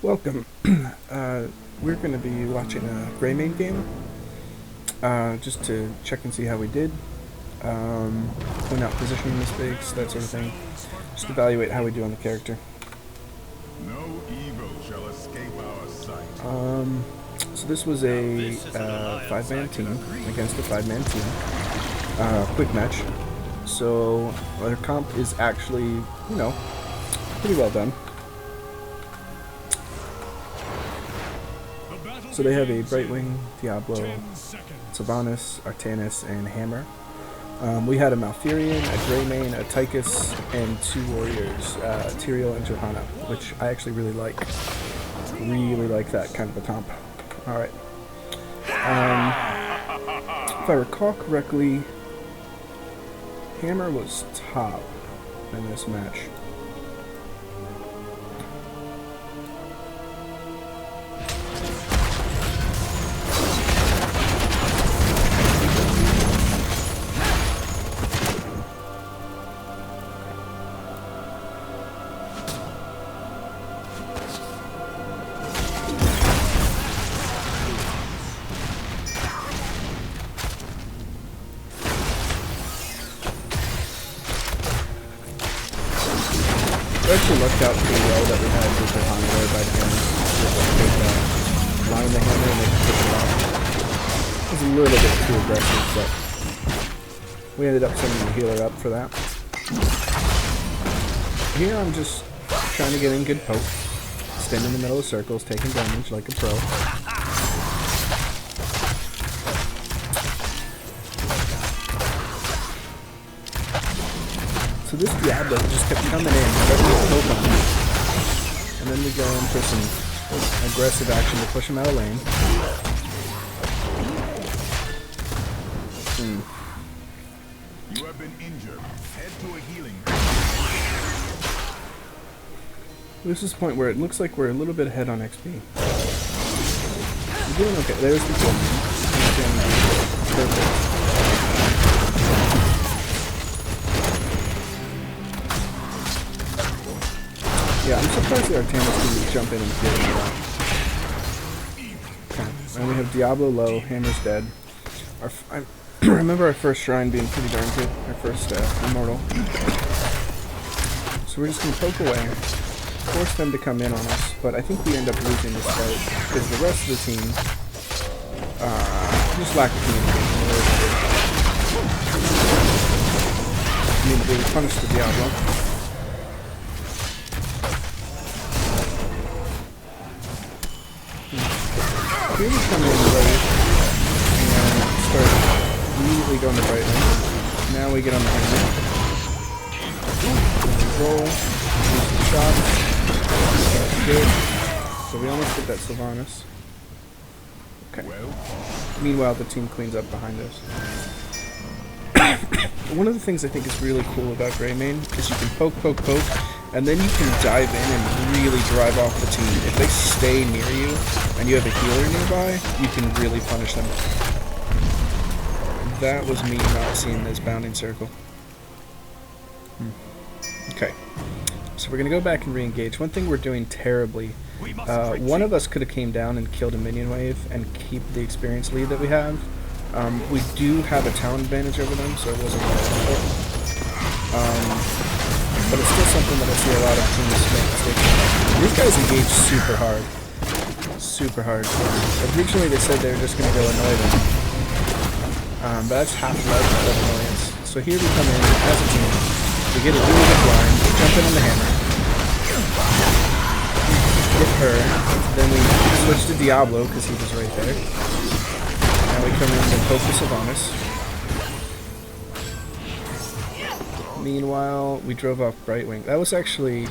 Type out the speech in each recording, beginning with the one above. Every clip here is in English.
Welcome. We're going to be watching a Greymane game, just to check and see how we did, point out positioning mistakes, that sort of thing. Just evaluate how we do on the character. No evil shall escape our sight. So this was a 5-man team against a 5-man team, quick match. So their comp is actually, pretty well done. So they have a Brightwing, Diablo, Sylvanas, Artanis, and Hammer. We had a Malfurion, a Greymane, a Tychus, and 2 warriors, Tyrael and Johanna, which I actually really like. Really like that kind of a comp. Alright. If I recall correctly, Hammer was top in this match. We actually lucked out pretty well that we had the Johanna there by the end. Line the hammer and they could push it off. It was a little bit too aggressive, but we ended up sending the healer up for that. Here I'm just trying to get in good poke. Stand in the middle of circles, taking damage like a pro. So this Diablo just kept coming in, starting to poke on him. And then we go in for some aggressive action to push him out of lane. You have been injured. Head to a healing. This is the point where it looks like we're a little bit ahead on XP. We're doing okay. There's the kill. Perfect. Yeah, I'm surprised the Artanis didn't jump in and kill him. Okay. And we have Diablo low, Hammer's dead. I remember our first shrine being pretty darn good, our first immortal. So we're just going to poke away, force them to come in on us, but I think we end up losing this fight, because the rest of the team just lack of communication. I mean, they punished the Diablo. Here we come in late and start immediately going to Brightwing. Now we get on the hammer. Roll, use the shots. That's good. So we almost get that Sylvanas. Okay. Meanwhile, the team cleans up behind us. One of the things I think is really cool about Greymane is you can poke, and then you can dive in and really drive off the team. If they stay near you and you have a healer nearby, you can really punish them. That was me not seeing this bounding circle. Okay, so we're going to go back and re-engage. One thing we're doing terribly, one of us could have came down and killed a minion wave and keep the experience lead that we have. We do have a talent advantage over them, so it wasn't that important. But it's still something that I see a lot of teams make mistakes on. These guys engage super hard. Super hard. Originally they said they were just going to go annoy them. But that's half life of annoyance. So here we come in as a team. We get a really good line, jump in on the hammer. Hit her. Then we switch to Diablo because he was right there. Now we come in and focus Sylvanas. Meanwhile, we drove off Brightwing. That was actually...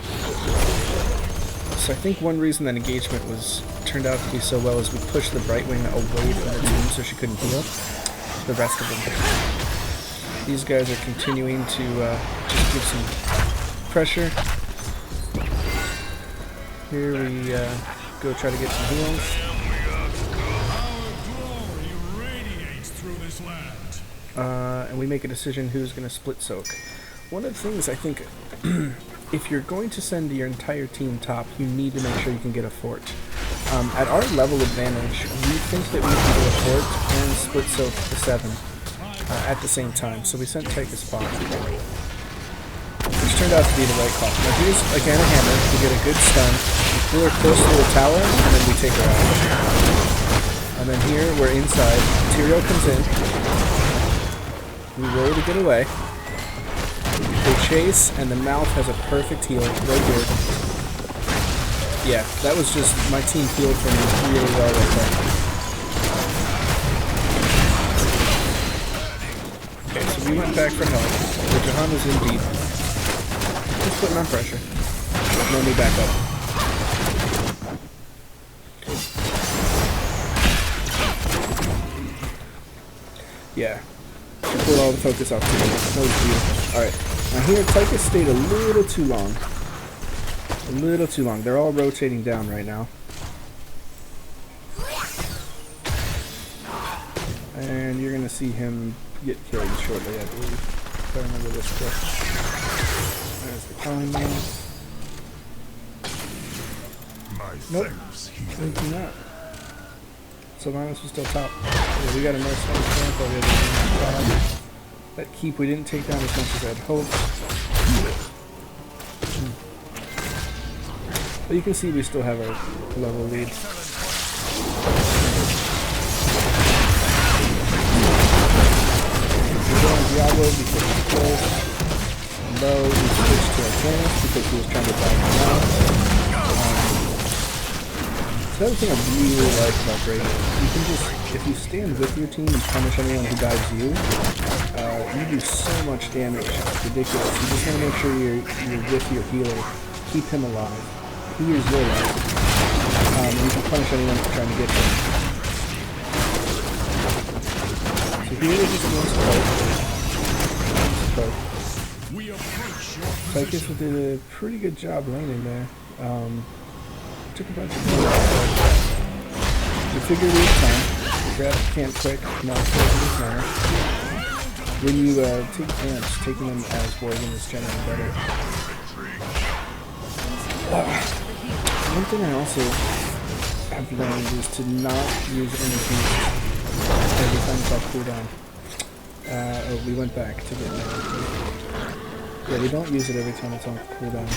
So I think one reason that engagement turned out to be so well is we pushed the Brightwing away from the team so she couldn't heal the rest of them. These guys are continuing to just give some pressure. Here we go try to get some heals. And we make a decision who's going to split soak. One of the things I think if you're going to send your entire team top, you need to make sure you can get a fort. At our level advantage, we think that we can get a fort and split soak the 7 at the same time. So we sent Tyke a spot, which turned out to be the right call. Now here's again a hammer. We get a good stun. We pull her close to the tower, and then we take her out. And then here we're inside. tyrael comes in. We roll to get away. They chase, and the mouth has a perfect heal right here. Yeah, that was just my team healed for me really well right there. Okay, so we went back for help. The Johanna's in deep. Just putting on pressure. Let me back up. Yeah. She pulled all the focus off today. That was beautiful. Alright. Now here, Tyke stayed a little too long. A little too long. They're all rotating down right now. And you're going to see him get killed shortly, I believe. If I remember this correctly. There's the Greymane. Nope. Maybe not. Sylvanas was still top. Yeah, we got a nice stamp already. That keep we didn't take down as much as I'd hoped. But you can see we still have our level lead. We're going Diablo because he's close. And Low, we switched to Arcanus because he was trying to dive him out. The other thing I really like about Greymane, you can just, if you stand with your team and punish anyone who dives you, you do so much damage. It's ridiculous. You just want to make sure you're with your healer. Keep him alive. He is your life. And you can punish anyone for trying to get him. So here we just wants to poke. Tyke did a pretty good job laning there. Took a bunch of damage. We figured we had time. We grabbed the camp quick, now it's over this manner. When you take camps, taking them as Worgen is generally better. One thing I also have learned is to not use energy every time it's off cooldown. Oh, we went back to get energy. Yeah, we don't use it every time it's on cooldown.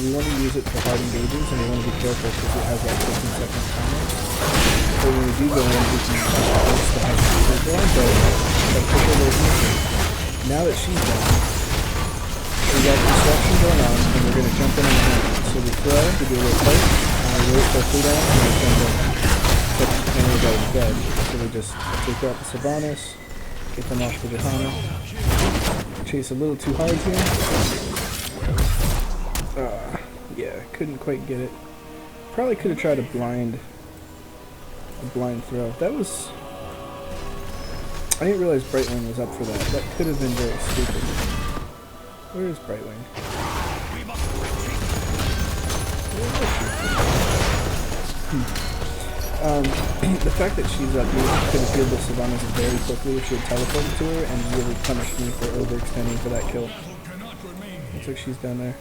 We want to use it for hard engages, and we want to be careful because it has like 15-second timer. So when we do go in, we can force the high speed going, but push her away from the team. Now that she's down, we got construction going on, and we're going to jump in on the hand. So we throw, we do a little plate, and we wait for a cooldown, and we jump in. And we go dead. So we just take out the Sylvanas, get them off the Johanna, chase a little too hard here. Yeah, couldn't quite get it. Probably could have tried a blind throw. That was... I didn't realize Brightwing was up for that. That could have been very stupid. Where is Brightwing? The fact that she's up here could have killed the Sylvanas very quickly if she had teleported to her and really punished me for overextending for that kill. Looks like she's down there.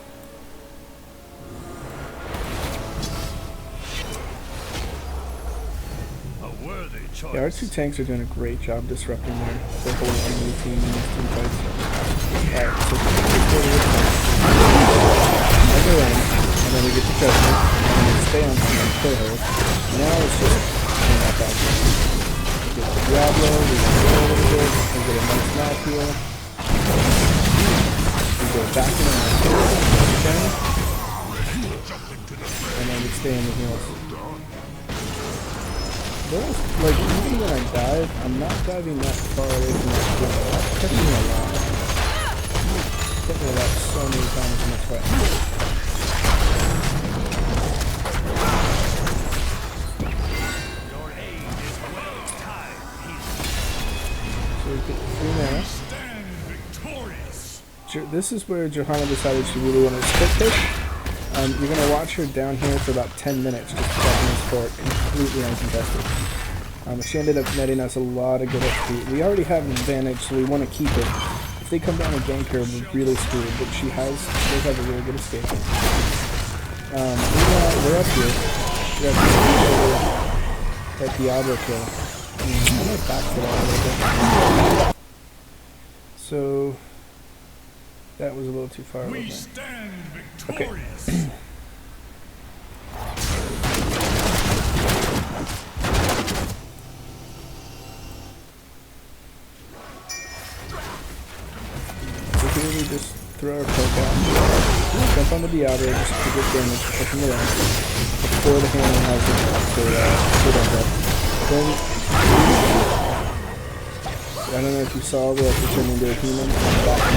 Yeah, our two tanks are doing a great job disrupting their whole enemy team in these team fights. Alright, so I go in, and then we get the judgment, and we stay on her and kill her. Now it's just clean up out there. We get the Diablo, we go a little bit, we get a nice mouth heal. We go back in and kill her again. And then we stay in the heals. Those, like, even when I dive, I'm not diving that far away from that skill. That's catching me a lot. Hit me a lot so many times in this fight. So we get 3 mana. This is where Johanna decided she really wanted to split push. You're going to watch her down here for about 10 minutes just protecting this fort completely uncontested. She ended up netting us a lot of good XP. We already have an advantage, so we want to keep it if they come down and gank her, we're really screwed, but she does have a really good escape. We're up here. We got that Diablo kill. I might back to that a little bit. So, that was a little too far away. Okay. So here we just throw our poke out, jump on the Diablo just to get damage, push him around before the hammer has it for then I don't know if you saw, we actually turned into a human on the back of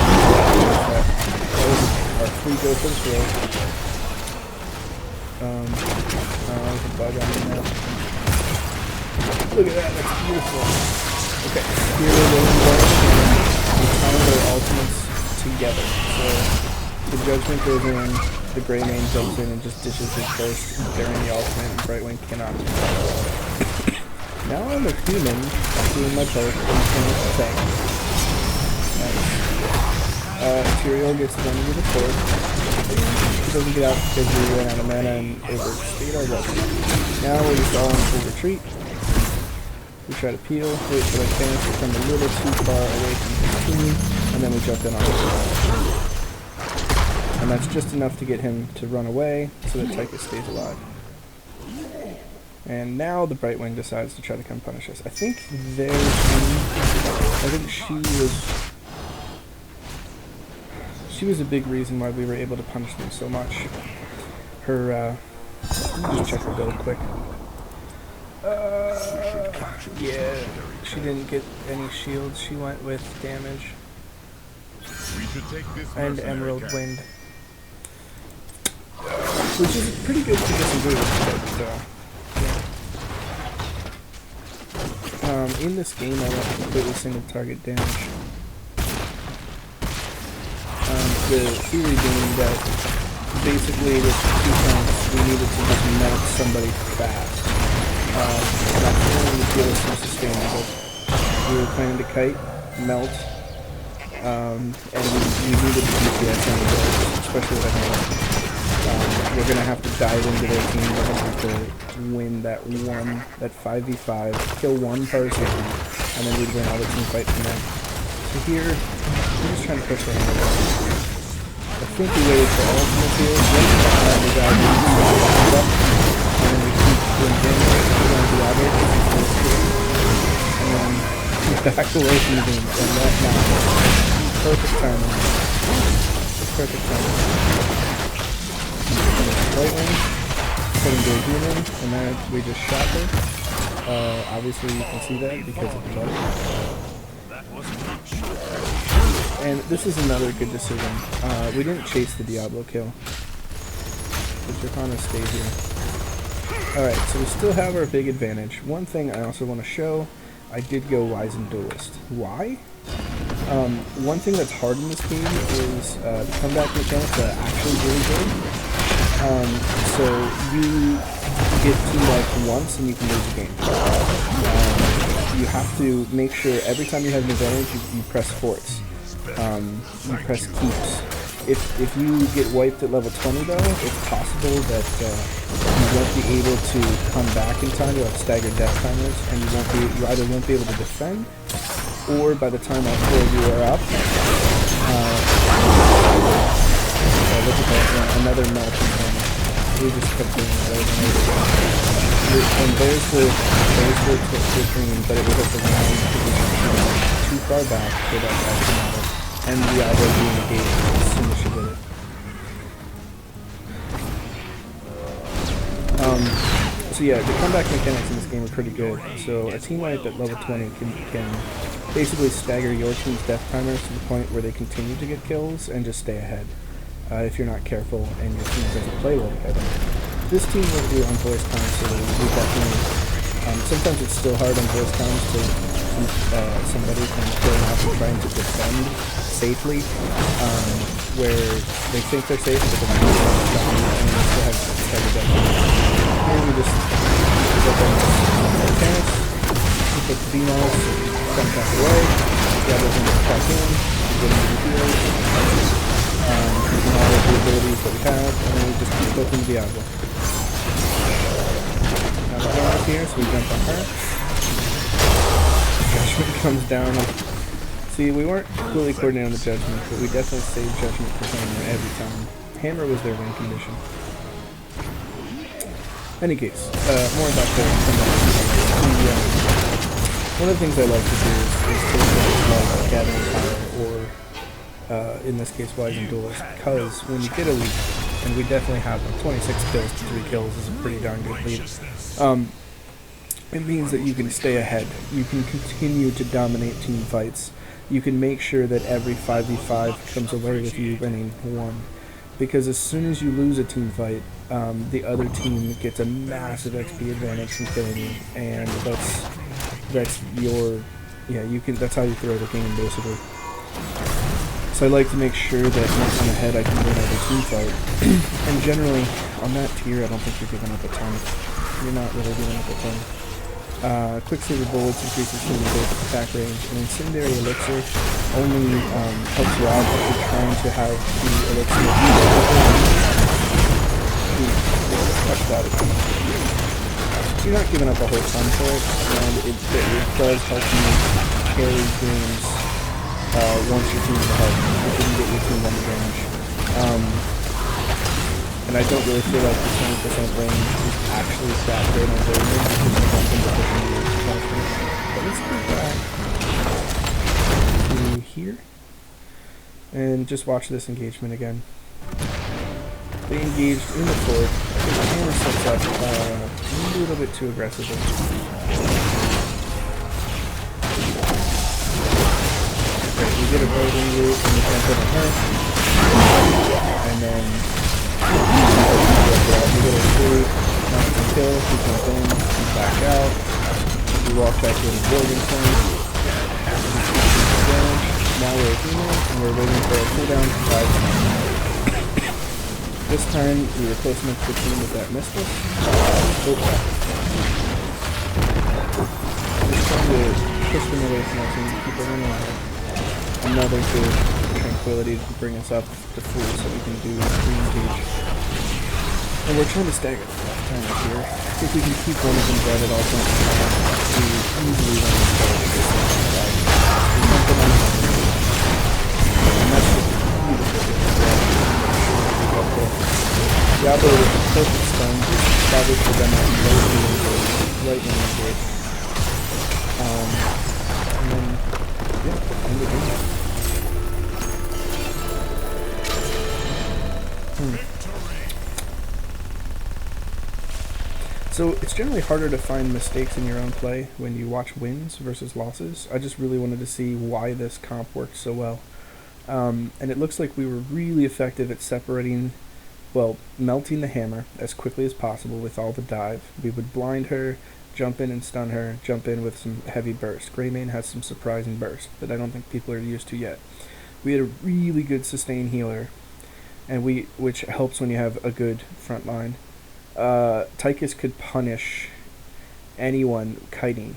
that was our free go for the throw. There's a bug on me now. Look at that, that's beautiful. Okay, here we're going back and we timed our ultimates together. So the Judgment goes in, the Greymane jumps in and just dishes his burst during the ultimate, and Brightwing cannot. Now I'm a human doing my poke and can attack. Nice. Tyrael gets done with the fort. He doesn't get out because we ran out of mana and overstayed our welcome. Now we're just all in full retreat. We try to peel, wait for the chance to come a little too far away from his team, and then we jump in on him. And that's just enough to get him to run away so that Tyka stays alive. And now the Brightwing decides to try to come punish us. I think she was a big reason why we were able to punish them so much. Her, let me just check her build quick. Yeah, she didn't get any shields. She went with damage. And Emerald Wind. Which is pretty good to disagree with, but, in this game, I went completely single target damage. The theory being that basically with 2 tanks, we needed to just melt somebody fast. Not feeling the deal was sustainable. We were planning to kite, melt, and we needed the DPS on the board, especially with everyone. We're going to have to dive into their team, we're going to have to win that 5v5, kill one person, and then we'd win all the team fight from there. So here, we're just trying to push them over. I think we waited for all of them here, and we got up, and then we keep doing damage, we're going to do other, and then we back away from the game, and that now, perfect timing. Perfect timing. Brightwing, put into a human, and then we just shot her. Obviously you can see that because of the bug. And this is another good decision. We didn't chase the Diablo kill. The Dracona stayed here. Alright, so we still have our big advantage. One thing I also want to show, I did go Wise and Duelist. Why? One thing that's hard in this game is the comeback mechanics are actually really good. So you get 2 life once and you can lose the game. You have to make sure every time you have an advantage you press forts. You press keeps. If you get wiped at level 20 though, it's possible that you won't be able to come back in time. You'll have staggered death timers, and you either won't be able to defend, or by the time all 4 of you are up, look at that, another melting thing. We just kept doing that over and over again. And there's the dream, but it was at the wrong position. Too far back for that guy to matter. And the other being engaged as soon as she did it. So yeah, the comeback mechanics in this game are pretty good. So a team wipe at level 20 can basically stagger your team's death timers to the point where they continue to get kills and just stay ahead. If you're not careful and your team doesn't play well together. This team will do on voice comms, so we definitely, sometimes it's still hard on voice comms to keep somebody from going out and trying to defend safely, where they think they're safe, but they're not defending, and they still have staggered death. Here we just go down the mechanics, we put the BMOS, come back away, the other thing is back in, getting the Hereos, using all of the abilities that we have, and then we just keep cooking Diablo. Now we're going up here, so we jump on her. Judgment comes down. See, we weren't fully coordinated on the Judgment, but we definitely saved Judgment for Hammer every time. Hammer was their win condition. Any case, more about the one of the things I like to do is take things like Gathering Power, or in this case Wise and Duelist, because when you get a lead, and we definitely have them, 26 kills to 3 kills is a pretty darn good lead, it means that you can stay ahead. You can continue to dominate team fights. You can make sure that every 5v5 comes away with you winning one. Because as soon as you lose a team fight, the other team gets a massive XP advantage from killing you, and that's your, yeah, you can, that's how you throw the game basically. So I like to make sure that once I'm ahead I can win every team fight. And generally, on that tier I don't think you're giving up a ton. You're not really giving up a ton. Quicksilver Bullets increases human base attack range, and Incendiary Elixir only helps you out if you're trying to have the elixir touch that. You're not giving up a whole ton for it, and it does help you carry games once your team's ahead. You can get your team under range. And I don't really feel like the 20% range is actually that great on Greymane because you want them to push into your 20%. But let's go back to here and just watch this engagement again. They engaged in the fort. I think the hammer sets up a little bit too aggressively. Right, we get a rolling route and we jump in on her. And then we get a free, not a kill, we jump in, we back out, we walk back in the building point, now we're human, and we're waiting for a cooldown to 5 minutes. This time, we were close enough to the team that missed us. Just trying to push them away from our team, keep them alive. Another good tranquility to bring us up to full so we can do re-engage. And we're trying to stagger the left time up here. If we can keep one of them dead at all points in time, we easily run the start of this one. We dump it on the ground. And that's just beautiful. Diablo with the perfect stun, probably for them out lightning engage. And then, yeah, end the game. So it's generally harder to find mistakes in your own play when you watch wins versus losses. I just really wanted to see why this comp worked so well. And it looks like we were really effective at separating, well, melting the hammer as quickly as possible with all the dive. We would blind her, jump in and stun her, jump in with some heavy burst. Greymane has some surprising burst that I don't think people are used to yet. We had a really good sustain healer, and which helps when you have a good front line. Tychus could punish anyone kiting,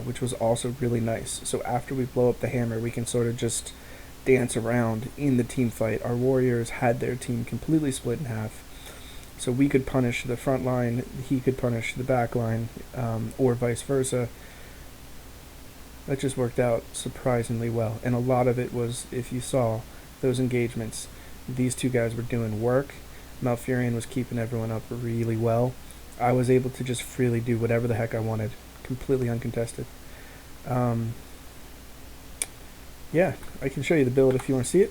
which was also really nice. So after we blow up the hammer, we can sort of just dance around in the team fight. Our warriors had their team completely split in half, so we could punish the front line, he could punish the back line, or vice versa. That just worked out surprisingly well, and a lot of it was, if you saw those engagements, these two guys were doing work. Malfurion was keeping everyone up really well. I was able to just freely do whatever the heck I wanted, completely uncontested. Yeah, I can show you the build if you want to see it.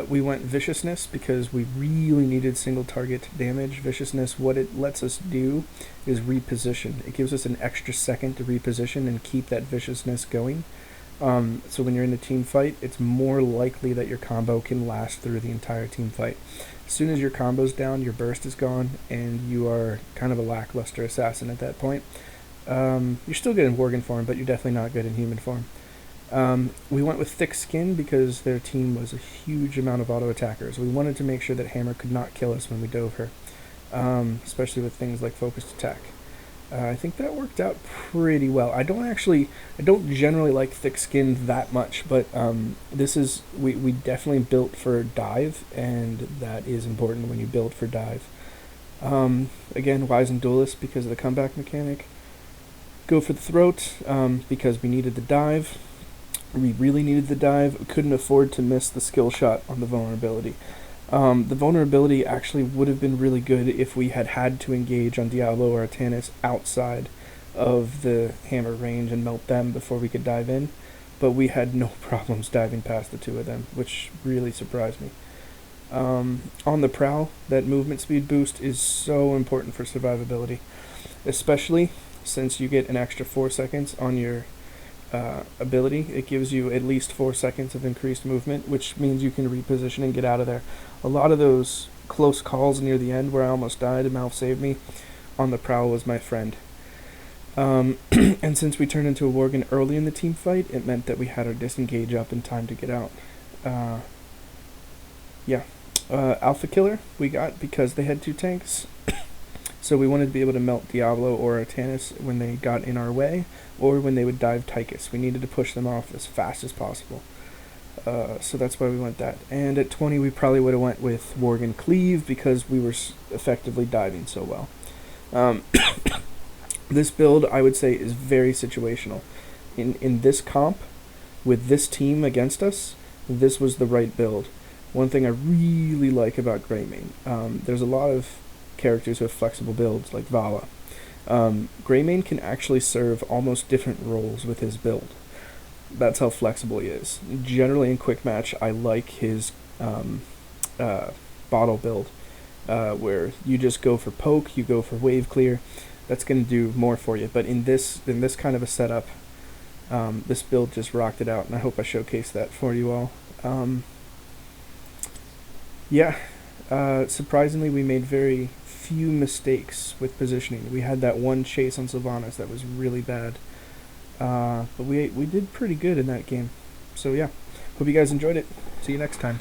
We went Viciousness because we really needed single target damage. Viciousness, what it lets us do is reposition. It gives us an extra second to reposition and keep that viciousness going. So when you're in a team fight, it's more likely that your combo can last through the entire team fight. As soon as your combo's down, your burst is gone, and you are kind of a lackluster assassin at that point. You're still good in Worgen form, but you're definitely not good in human form. We went with Thick Skin because their team was a huge amount of auto attackers. We wanted to make sure that Hammer could not kill us when we dove her, especially with things like focused attack. I think that worked out pretty well. I don't generally like thick skinned that much, but we definitely built for dive, and that is important when you build for dive. Again, wise and duelist because of the comeback mechanic. Go for the throat because we needed the dive. We really needed the dive. We couldn't afford to miss the skill shot on the vulnerability. The vulnerability actually would have been really good if we had to engage on Diablo or Tannis outside of the hammer range and melt them before we could dive in, but we had no problems diving past the two of them, which really surprised me. On the prowl, that movement speed boost is so important for survivability, especially since you get an extra 4 seconds on your ability. It gives you at least 4 seconds of increased movement, which means you can reposition and get out of there. A lot of those close calls near the end where I almost died and Malf saved me, on the prowl was my friend. And since we turned into a Worgen early in the team fight, it meant that we had our disengage up in time to get out. Alpha Killer we got because they had 2 tanks. So we wanted to be able to melt Diablo or Tannis when they got in our way, or when they would dive Tychus. We needed to push them off as fast as possible. So that's why we went that. And at 20 we probably would have went with Worgen Cleave because we were effectively diving so well. This build, I would say, is very situational. In this comp, with this team against us, this was the right build. One thing I really like about Greymane, there's a lot of characters who have flexible builds, like Vala. Greymane can actually serve almost different roles with his build. That's how flexible he is. Generally in quick match, I like his bottle build, where you just go for poke, you go for wave clear. That's going to do more for you. But in this kind of a setup, this build just rocked it out, and I hope I showcased that for you all. Surprisingly, we made very few mistakes with positioning. We had that one chase on Sylvanas that was really bad, but we did pretty good in that game. So yeah, hope you guys enjoyed it. See you next time.